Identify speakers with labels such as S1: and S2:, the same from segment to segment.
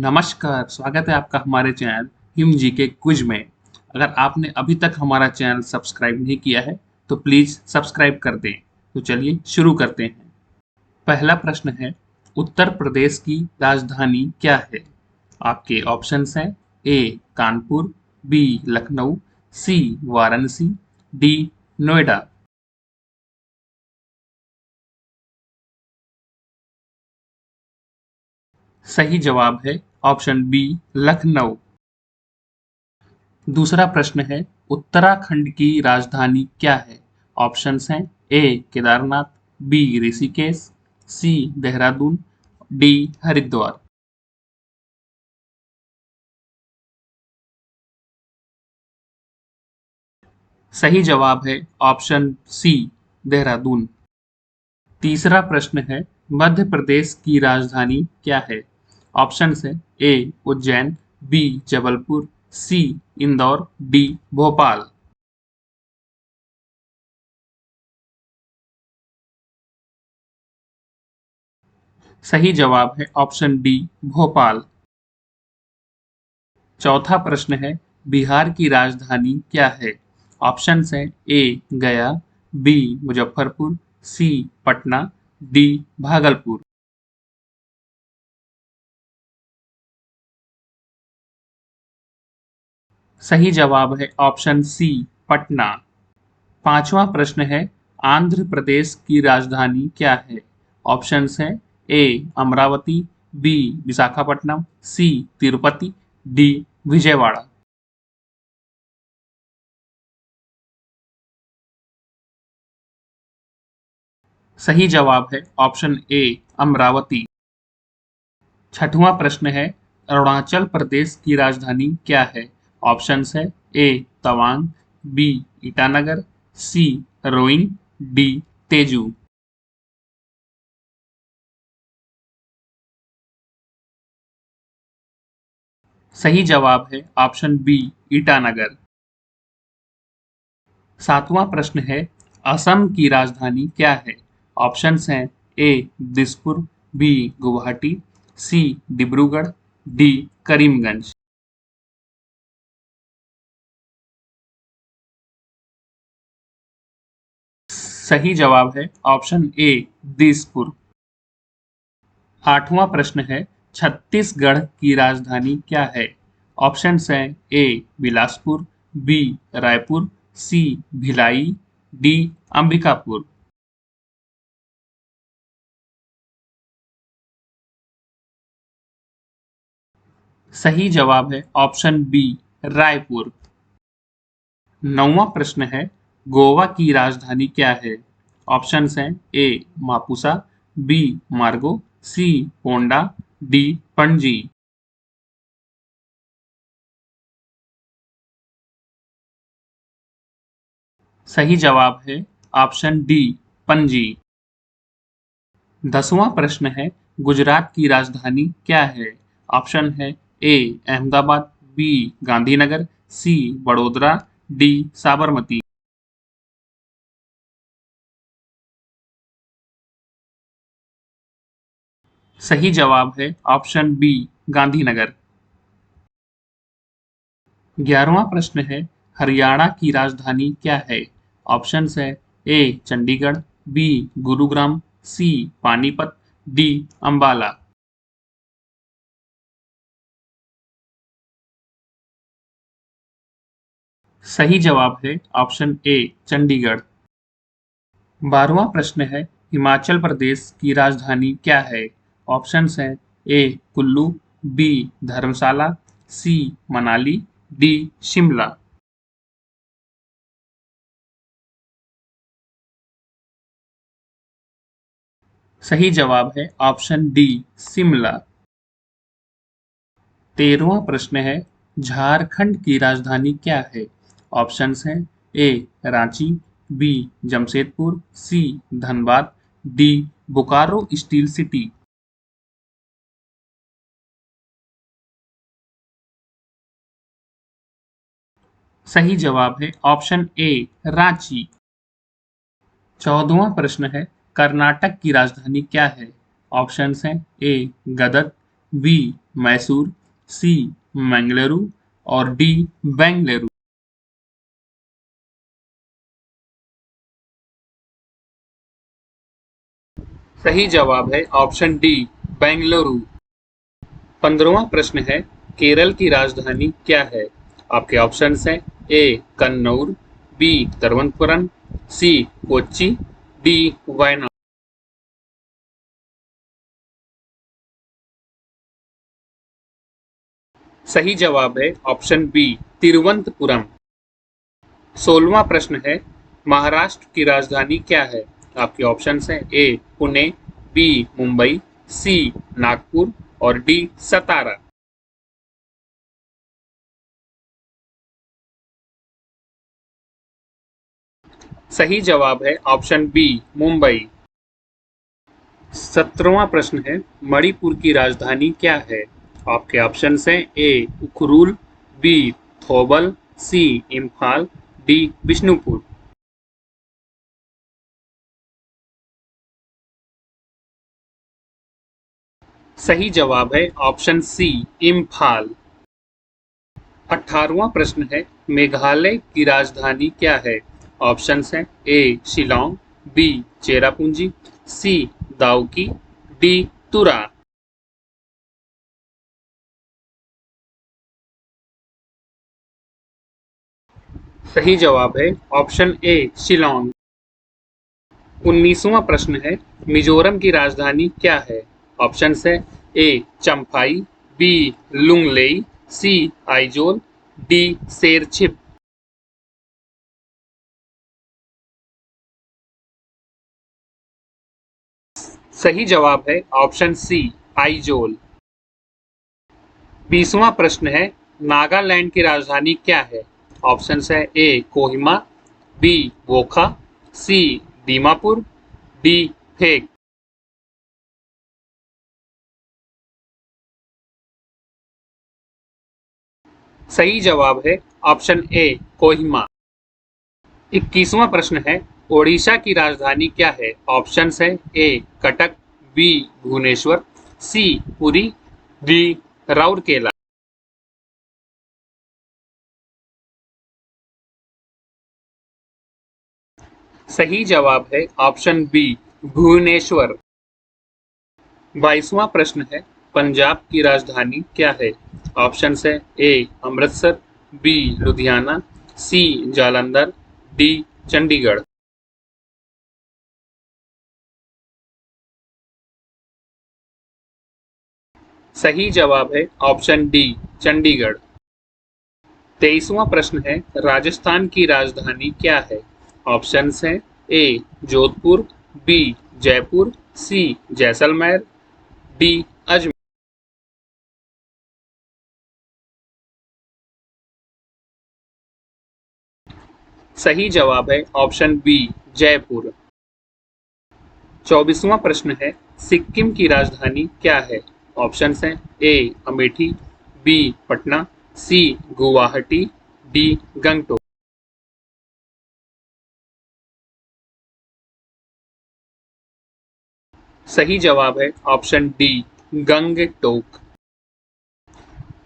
S1: नमस्कार, स्वागत है आपका हमारे चैनल हिम जी के क्विज में। अगर आपने अभी तक हमारा चैनल सब्सक्राइब नहीं किया है तो प्लीज़ सब्सक्राइब कर दें। तो चलिए शुरू करते हैं। पहला प्रश्न है, उत्तर प्रदेश की राजधानी क्या है? आपके ऑप्शंस हैं ए कानपुर, बी लखनऊ, सी वाराणसी, डी नोएडा। सही जवाब है ऑप्शन बी लखनऊ। दूसरा प्रश्न है, उत्तराखंड की राजधानी क्या है? ऑप्शंस हैं ए केदारनाथ, बी ऋषिकेश, सी देहरादून, डी हरिद्वार। सही जवाब है ऑप्शन सी देहरादून। तीसरा प्रश्न है, मध्य प्रदेश की राजधानी क्या है? ऑप्शंस है ए उज्जैन, बी जबलपुर, सी इंदौर, डी भोपाल। सही जवाब है ऑप्शन डी भोपाल। चौथा प्रश्न है, बिहार की राजधानी क्या है? ऑप्शंस हैं ए गया, बी मुजफ्फरपुर, सी पटना, डी भागलपुर। सही जवाब है ऑप्शन सी पटना। पांचवा प्रश्न है, आंध्र प्रदेश की राजधानी क्या है? ऑप्शंस हैं ए अमरावती, बी विशाखापट्टनम, सी तिरुपति, डी विजयवाड़ा। सही जवाब है ऑप्शन ए अमरावती। छठवां प्रश्न है, अरुणाचल प्रदेश की राजधानी क्या है? ऑप्शंस है ए तवांग, बी ईटानगर, सी रोइंग, डी तेजू। सही जवाब है ऑप्शन बी ईटानगर। सातवां प्रश्न है, असम की राजधानी क्या है? ऑप्शंस हैं ए दिसपुर, बी गुवाहाटी, सी डिब्रूगढ़, डी करीमगंज। सही जवाब है ऑप्शन ए दिसपुर। आठवां प्रश्न है, छत्तीसगढ़ की राजधानी क्या है? ऑप्शंस हैं ए बिलासपुर, बी रायपुर, सी भिलाई, डी अंबिकापुर। सही जवाब है ऑप्शन बी रायपुर। नौवां प्रश्न है, गोवा की राजधानी क्या है? ऑप्शंस हैं ए मापुसा, बी मार्गो, सी पोंडा, डी पणजी। सही जवाब है ऑप्शन डी पणजी। दसवां प्रश्न है, गुजरात की राजधानी क्या है? ऑप्शन है ए अहमदाबाद, बी गांधीनगर, सी बड़ोदरा, डी साबरमती। सही जवाब है ऑप्शन बी गांधीनगर। 11वां प्रश्न है, हरियाणा की राजधानी क्या है? ऑप्शंस है ए चंडीगढ़, बी गुरुग्राम, सी पानीपत, डी अंबाला। सही जवाब है ऑप्शन ए चंडीगढ़। 12वां प्रश्न है, हिमाचल प्रदेश की राजधानी क्या है? ऑप्शंस हैं ए कुल्लू, बी धर्मशाला, सी मनाली, डी शिमला। सही जवाब है ऑप्शन डी शिमला। 13वां प्रश्न है, झारखंड की राजधानी क्या है? ऑप्शंस हैं A Ranchi, B Jamshedpur, C Dhanbad, D Bokaro steel city. सही जवाब है ऑप्शन ए रांची। 14वां प्रश्न है, कर्नाटक की राजधानी क्या है? ऑप्शंस हैं ए गदग, बी मैसूर, सी मंगलुरु और डी बेंगलुरु। सही जवाब है ऑप्शन डी बेंगलुरु। 15वां प्रश्न है, केरल की राजधानी क्या है? आपके ऑप्शंस हैं ए कन्नौर, बी तिरुवनंतपुरम, सी कोच्चि, डी वायनाड। सही जवाब है ऑप्शन बी तिरुवनंतपुरम। 16वां प्रश्न है, महाराष्ट्र की राजधानी क्या है? आपके ऑप्शंस हैं ए पुणे, बी मुंबई, सी नागपुर और डी सतारा। सही जवाब है ऑप्शन बी मुंबई। 17वां प्रश्न है, मणिपुर की राजधानी क्या है? आपके ऑप्शंस हैं ए उखरूल, बी थोबल, सी इम्फाल, डी बिष्णुपुर। सही जवाब है ऑप्शन सी इम्फाल। 18वां प्रश्न है, मेघालय की राजधानी क्या है? ऑप्शंस हैं ए शिलोंग, बी चेरापूंजी, सी दाउकी, डी तुरा। सही जवाब है ऑप्शन ए शिलोंग। 19वां प्रश्न है, मिजोरम की राजधानी क्या है? ऑप्शंस है ए चम्फाई, बी लुंगलेई, सी आइजोल, डी सेरछिप। सही जवाब है ऑप्शन सी आइजोल। 20वां प्रश्न है, नागालैंड की राजधानी क्या है? ऑप्शंस है ए कोहिमा, बी वोखा, सी दीमापुर, डी फेक। सही जवाब है ऑप्शन ए कोहिमा। 21वां प्रश्न है, ओडिशा की राजधानी क्या है? ऑप्शंस है ए कटक, बी भुवनेश्वर, सी पुरी, डी राउरकेला। सही जवाब है ऑप्शन बी भुवनेश्वर। 22वां प्रश्न है, पंजाब की राजधानी क्या है? ऑप्शंस है ए अमृतसर, बी लुधियाना, सी जालंधर, डी चंडीगढ़। सही जवाब है ऑप्शन डी चंडीगढ़। 23वां प्रश्न है, राजस्थान की राजधानी क्या है? ऑप्शंस हैं ए जोधपुर, बी जयपुर, सी जैसलमेर, डी अजमेर। सही जवाब है ऑप्शन बी जयपुर। 24वां प्रश्न है, सिक्किम की राजधानी क्या है? ऑप्शंस हैं ए अमेठी, बी पटना, सी गुवाहाटी, डी गंगटोक। सही जवाब है ऑप्शन डी गंगटोक।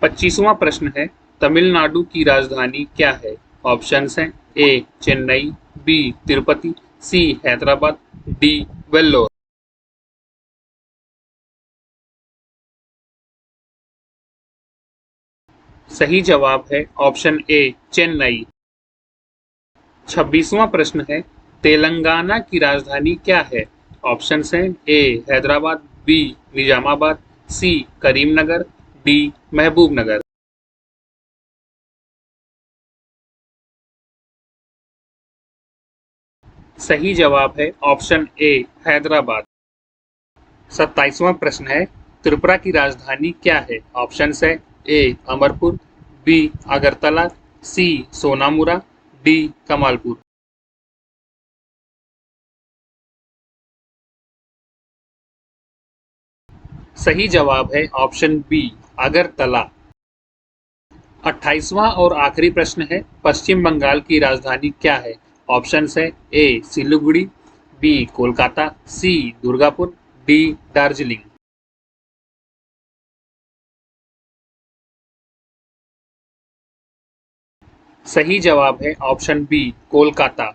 S1: 25वां प्रश्न है, तमिलनाडु की राजधानी क्या है? ऑप्शंस हैं ए चेन्नई, बी तिरुपति, सी हैदराबाद, डी वेल्लोर। सही जवाब है ऑप्शन ए चेन्नई। 26वां प्रश्न है, तेलंगाना की राजधानी क्या है? ऑप्शंस हैं ए हैदराबाद, बी निजामाबाद, सी करीमनगर, डी महबूबनगर। सही जवाब है ऑप्शन ए हैदराबाद। 27वां प्रश्न है, त्रिपुरा की राजधानी क्या है? ऑप्शंस है ए अमरपुर, बी अगरतला, सी सोनामुरा, डी कमालपुर। सही जवाब है ऑप्शन बी अगरतला। 28वां और आखिरी प्रश्न है, पश्चिम बंगाल की राजधानी क्या है? ऑप्शंस है ए सिलीगुड़ी, बी कोलकाता, सी दुर्गापुर, डी दार्जिलिंग। सही जवाब है ऑप्शन बी, कोलकाता।